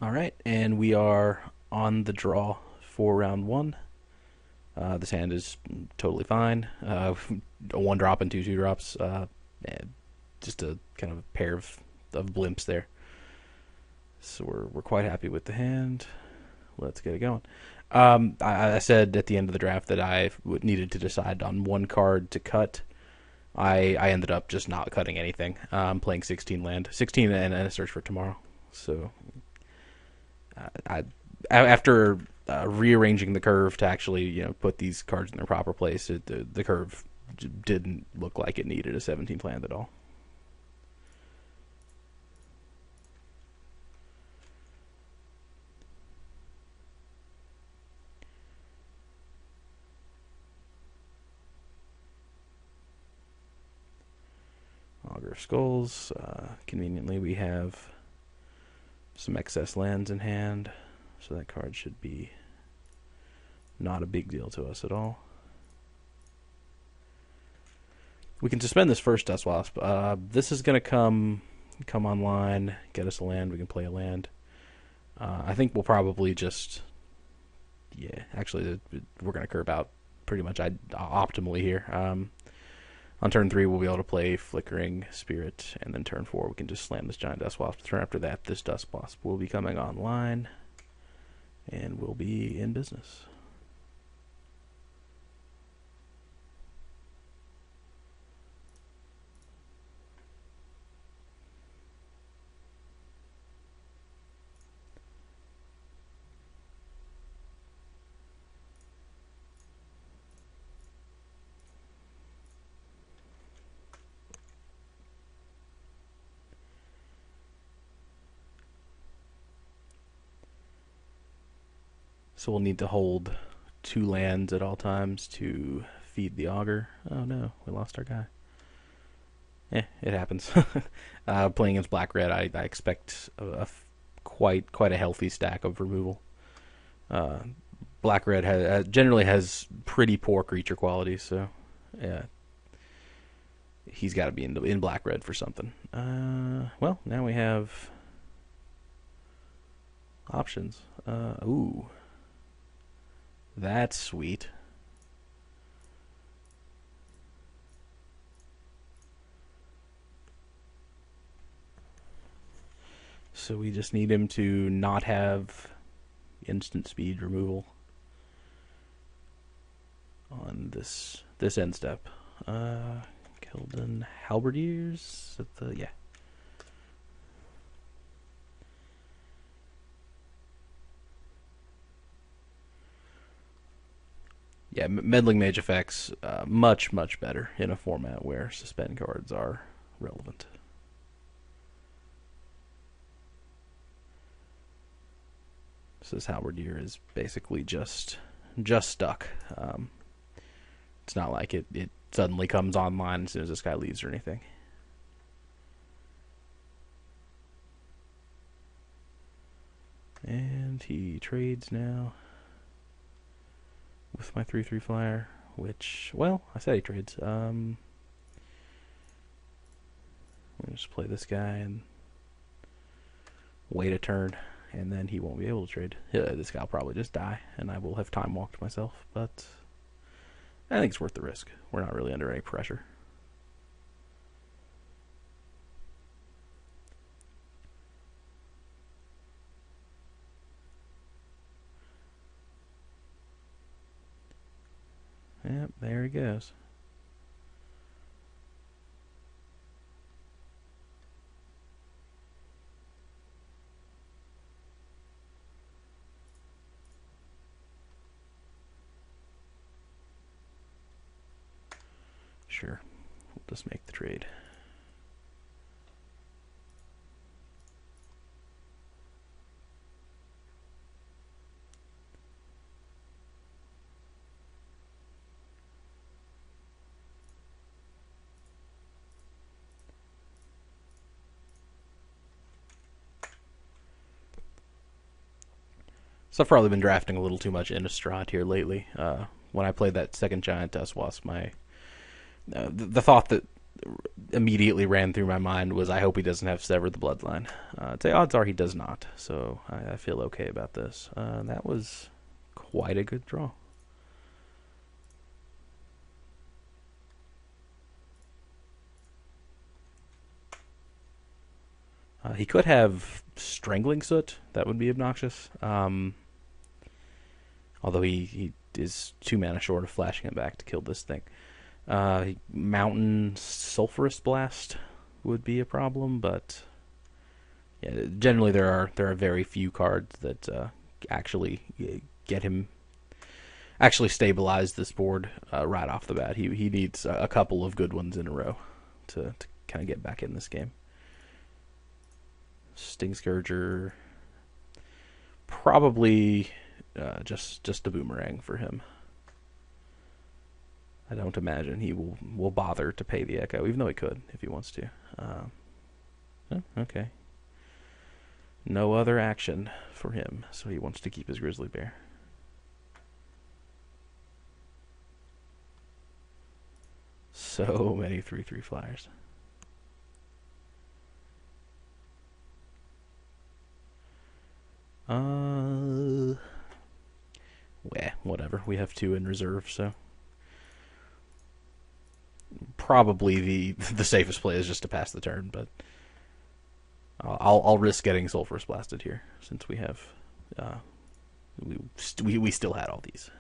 All right, and we are on the draw for round one. This hand is totally fine. A one drop and two drops. Just a kind of a pair of blimps there. So we're quite happy with the hand. Let's get it going. I said at the end of the draft that I needed to decide on one card to cut. I ended up just not cutting anything. I'm playing 16 land, 16 and a search for tomorrow. So after rearranging the curve to actually put these cards in their proper place, the curve didn't look like it needed a 17th land at all. Augur of Skulls. Conveniently, we have some excess lands in hand, so that card should be not a big deal to us at all. We can suspend this first Dust Wasp. This is going to come online, get us a land. We can play a land. I think we'll probably just... Yeah, actually, we're going to curve out pretty much optimally here. On turn 3, we'll be able to play Flickering Spirit, and then turn 4, we can just slam this giant Dust Wasp. The turn after that, this Dust Wasp will be coming online, and we'll be in business. So we'll need to hold 2 lands at all times to feed the Augur. Oh no, we lost our guy. It happens. Playing against black-red, I expect quite a healthy stack of removal. Black-red generally has pretty poor creature quality, so yeah, he's got to be in black-red for something. Well, now we have options. Ooh. That's sweet. So we just need him to not have instant speed removal on this end step. Keldon Halberdiers? Yeah. Yeah, Meddling Mage effects, much better in a format where suspend cards are relevant. So this Halberdier is basically just stuck. It's not like it suddenly comes online as soon as this guy leaves or anything. And he trades now with my 3/3 flyer, which, well, I said he trades. We'll just play this guy and wait a turn, and then he won't be able to trade. This guy will probably just die, and I will have time walked myself, but I think it's worth the risk. We're not really under any pressure. Yep, there he goes. Sure, we'll just make the trade. So I've probably been drafting a little too much Innistrad here lately. When I played that second giant Dust Wasp, the thought that immediately ran through my mind was I hope he doesn't have Sever the Bloodline. I'd say odds are he does not, so I feel okay about this. That was quite a good draw. He could have Strangling Soot. That would be obnoxious. Although he is 2 mana short of flashing him back to kill this thing. Mountain Sulphurous Blast would be a problem, but yeah, generally there are very few cards that actually get him actually stabilize this board right off the bat. He needs a couple of good ones in a row to kind of get back in this game. Sting Scourger, probably just a boomerang for him. I don't imagine he will bother to pay the Echo, even though he could if he wants to. Okay. No other action for him, so he wants to keep his Grizzly Bear. So many 3/3 flyers. Whatever. We have 2 in reserve, so probably the safest play is just to pass the turn, but I'll risk getting Sulphurous Blasted here since we have we still had all these.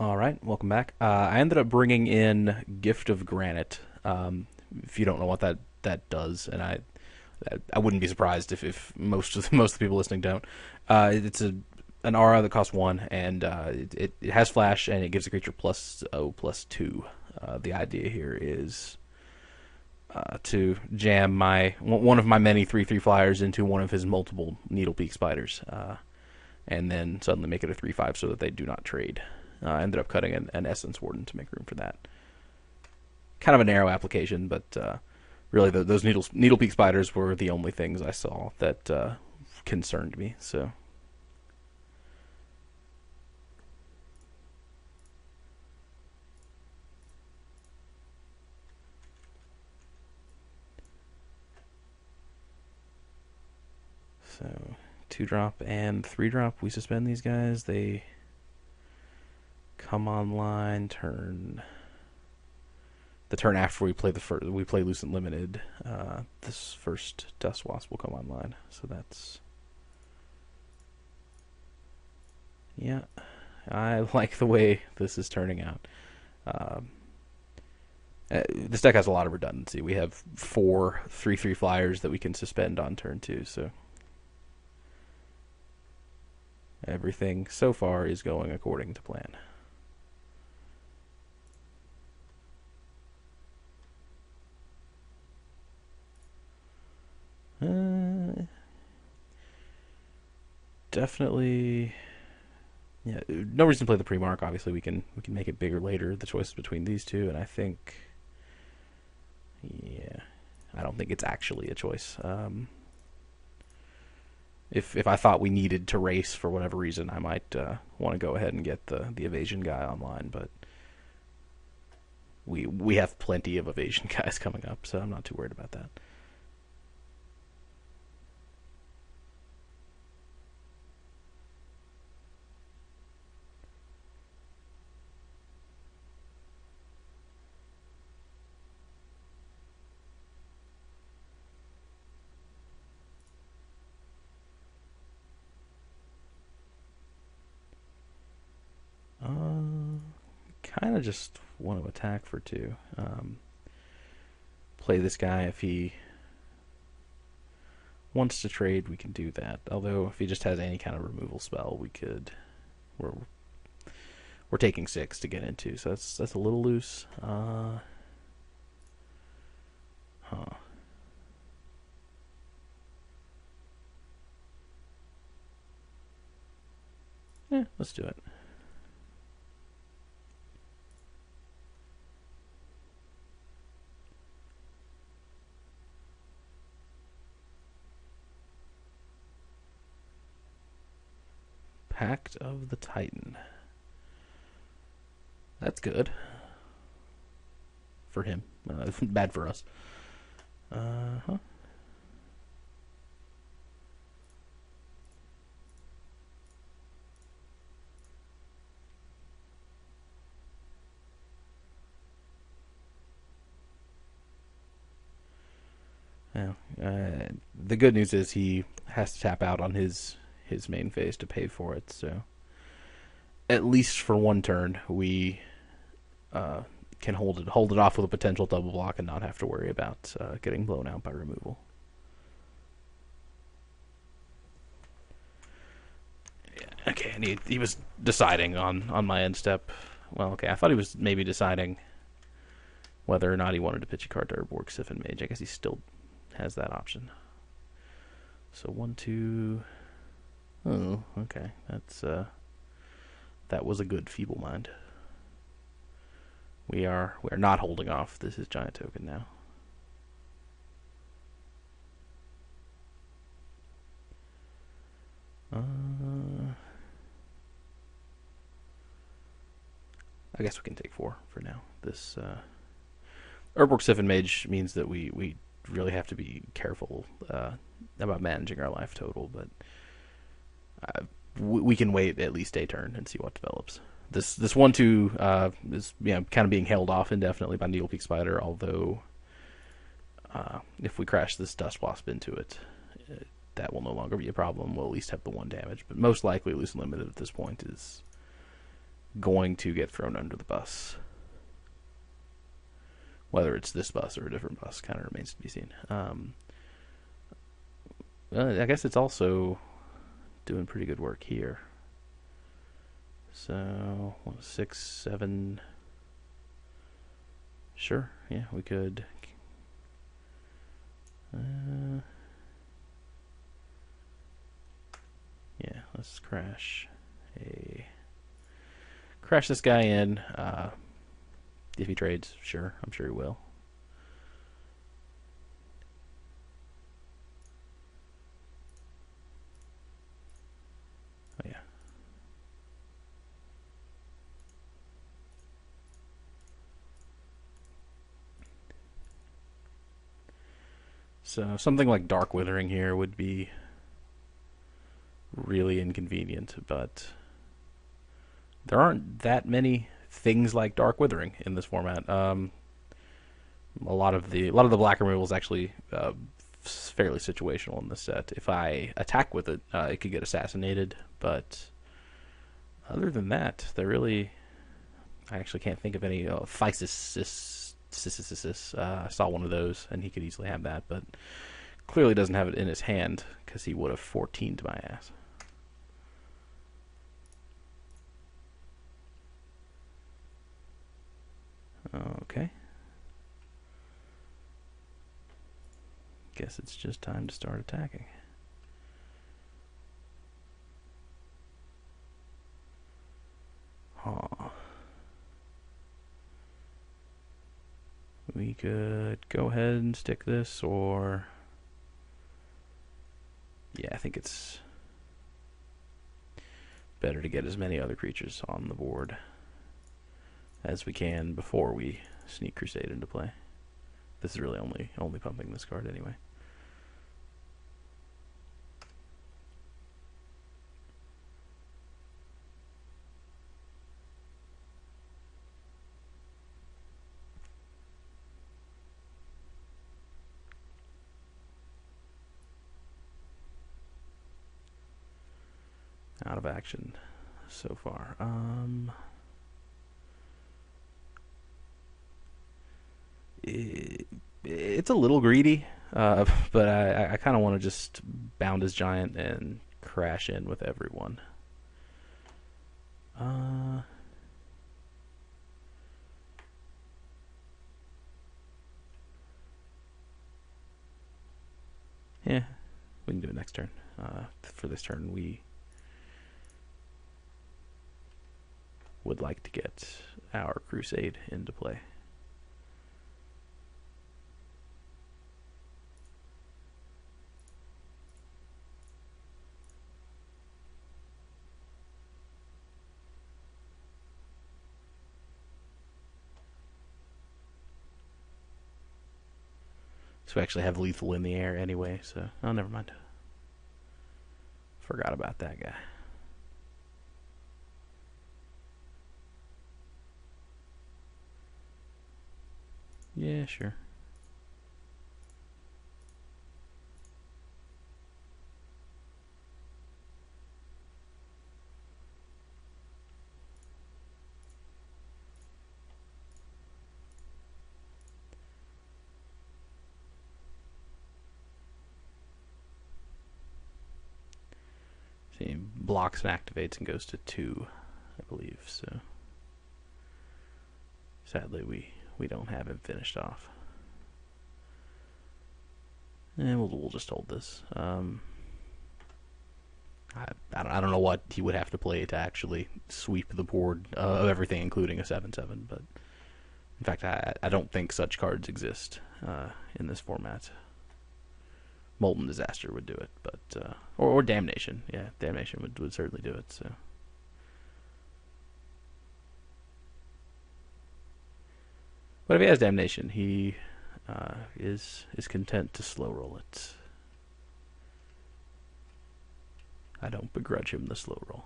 All right, welcome back. I ended up bringing in Gift of Granite. If you don't know what that does, and I wouldn't be surprised if most of the people listening don't. It's an aura that costs 1, and it has flash, and it gives the creature +0/+2. The idea here is to jam one of my many 3/3 flyers into one of his multiple Needle Peak Spiders, and then suddenly make it a 3/5 so that they do not trade. I ended up cutting an Essence Warden to make room for that. Kind of a narrow application, but really those Needle Peak Spiders were the only things I saw that concerned me. So So 2-drop and 3-drop. We suspend these guys. They come online the turn after we play Lucent Limited. This first Dust Wasp will come online. So that's, yeah, I like the way this is turning out. This deck has a lot of redundancy. We have 4 3/3 flyers that we can suspend on turn 2. So Everything so far is going according to plan. Definitely, yeah. No reason to play the pre-mark. Obviously, we can make it bigger later. The choice is between these two, and I think, yeah, I don't think it's actually a choice. If I thought we needed to race for whatever reason, I might want to go ahead and get the evasion guy online, but we have plenty of evasion guys coming up, so I'm not too worried about that. Kind of just want to attack for two. Play this guy if he wants to trade. We can do that. Although if he just has any kind of removal spell, we could. We're taking 6 to get into, so that's a little loose. Huh. Yeah, let's do it. Pact of the Titan. That's good. For him. Bad for us. Huh. Yeah. The good news is he has to tap out on his main phase to pay for it, so at least for one turn we can hold it off with a potential double block and not have to worry about getting blown out by removal. Yeah, okay, and he was deciding on my end step. Well, okay, I thought he was maybe deciding whether or not he wanted to pitch a card to Urborg Siphon Mage. I guess he still has that option. So 1, 2. Oh, okay. That was a good feeble mind. We are not holding off. This is giant token now. I guess we can take 4 for now. This Urborg Siphon Mage means that we really have to be careful about managing our life total, but we can wait at least a turn and see what develops. This 1/2 is kind of being held off indefinitely by Needle Peak Spider. Although if we crash this Dust Wasp into it, that will no longer be a problem. We'll at least have the 1 damage, but most likely Loose and Limited at this point is going to get thrown under the bus. Whether it's this bus or a different bus kind of remains to be seen. I guess it's also doing pretty good work here. So 6, 7. Sure, yeah, we could. Yeah, let's crash this guy in. If he trades, sure, I'm sure he will. Oh yeah. So something like Dark Withering here would be really inconvenient, but there aren't that many things like Dark Withering in this format. A lot of the black removal is actually fairly situational in this set. If I attack with it, it could get assassinated, but other than that, I actually can't think of any. Physis, I saw one of those, and he could easily have that, but clearly doesn't have it in his hand because he would have 14'd my ass. Okay. Guess it's just time to start attacking. Huh. We could go ahead and stick this, or... Yeah, I think it's better to get as many other creatures on the board as we can before we sneak Crusade into play. This is really only pumping this card anyway. Out of action so far. It's a little greedy, but I kind of want to just bound his giant and crash in with everyone. Yeah, we can do it next turn. For this turn, we would like to get our Crusade into play. So we actually have lethal in the air anyway, so... Oh, never mind. Forgot about that guy. Yeah, sure. See, blocks and activates and goes to 2, I believe, so... Sadly, we don't have him finished off. And we'll just hold this. I don't know what he would have to play to actually sweep the board of everything, including a 7/7. But in fact, I don't think such cards exist in this format. Molten Disaster would do it, but or Damnation. Yeah, Damnation would certainly do it. So. But if he has Damnation, he is content to slow roll it. I don't begrudge him the slow roll.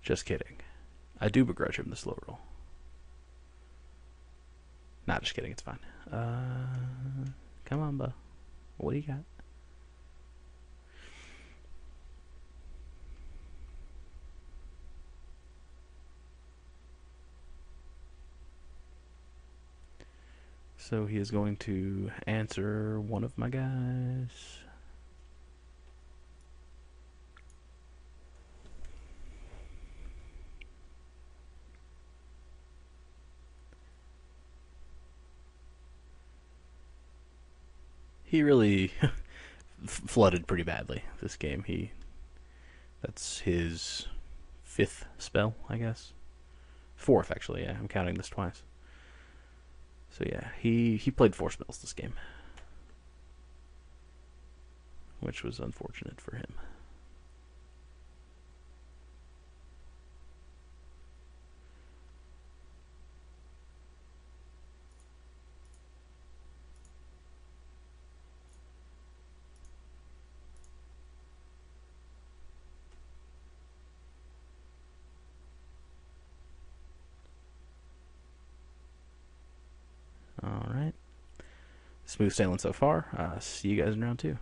Just kidding. I do begrudge him the slow roll. Not just kidding, it's fine. Come on, Bo. What do you got? So he is going to answer one of my guys. He really flooded pretty badly this game. That's his 5th spell, I guess. 4th, actually, yeah. I'm counting this twice. So yeah, he played 4 spells this game, which was unfortunate for him. All right. Smooth sailing so far. See you guys in round 2.